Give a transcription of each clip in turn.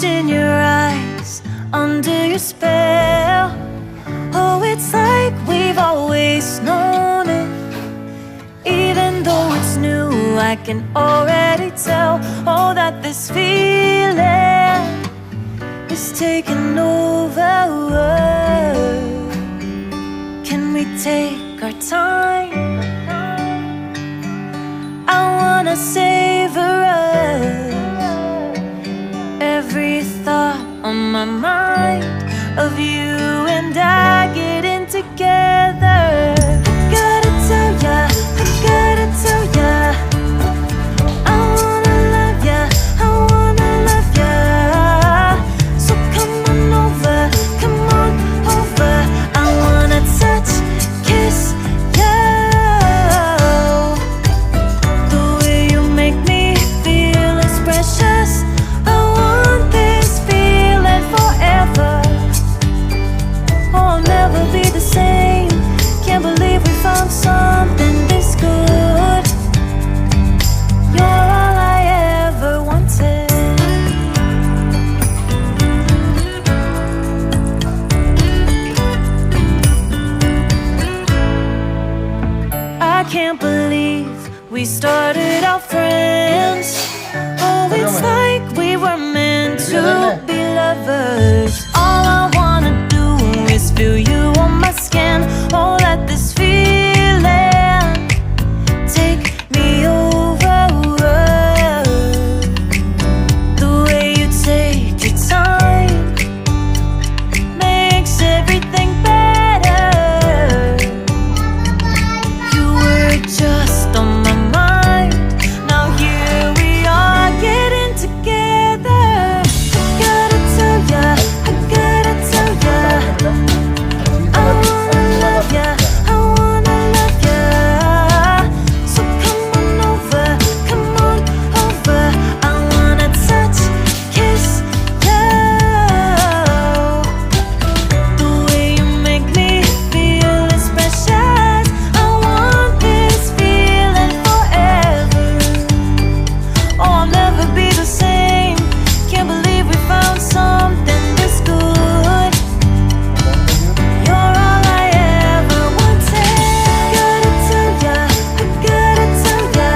lost in your eyes, under your spell. Oh, it's like we've always known it. Even though it's new, I can already tell. Oh, that this feeling is taking over. Can we take our time? I wanna savor us. Every thought on my mind of you and I getting together. Gotta tell ya, I gotta tell ya, I wanna love ya, I wanna love ya. So come on over, come on over. I wanna touch, kiss ya. The way you make me feel is precious. I want this feeling forever. Oh, I'll never be the same. Can't believe we found something this good. You're all I ever wanted. I can't believe we started out friends. Oh, it's like we were meant to be lovers. All I wanna do is feel you on my skin. Oh, let this feeling take me over. The way you take your time makes everything better. You were just on my mind. Now here we are getting together. I gotta tell ya, I gotta tell ya, I wanna love ya, I wanna love ya. So come on over, come on over. I wanna touch, kiss ya. The way you make me feel is precious. I want this feeling forever. Oh, I'll never be the same. Can't believe we found something this good. You're all I ever wanted. Gotta tell ya, I gotta tell ya,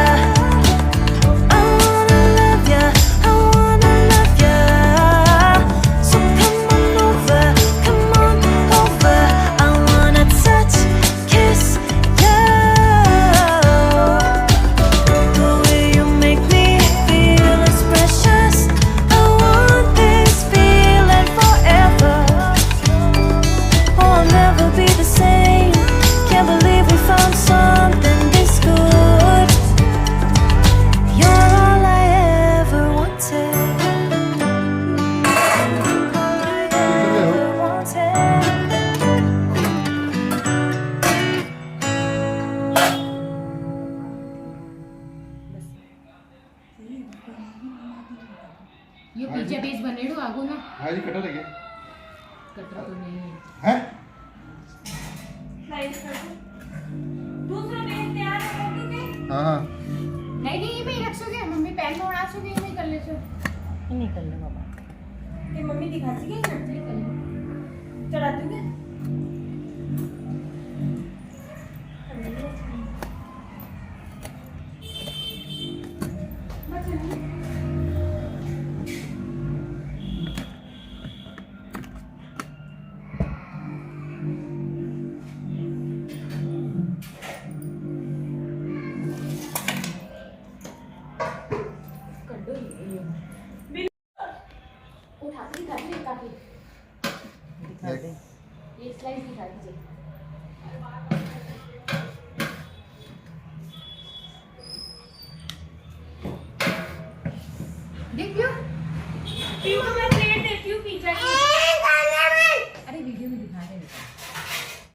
I wanna love ya, I wanna love ya. So come on over, come on over. I wanna touch, kiss ya. The way you make me feel is precious. I want this feeling forever. Oh, I'll never be the same. Can't believe we found something this good. You're all I ever wanted. ये pizza base बनेड़ो आगो ना हाजी कटा लगे कटरा तो नहीं है हैं दूसरा बेस तैयार है फोटो के। हां नहीं नहीं ये मैं रख सोगे मम्मी पैन में उड़ा सोगे नहीं कर ले सो नहीं कर ले बाबा ये मम्मी दिखा सी गई ना चढ़ा दूंगे। उठा दिखा दे काफी दिखा दे ये स्लाइस दिखा दीजिए देख लो पीयू को मैं प्लेट देती हूँ पिज्जा की।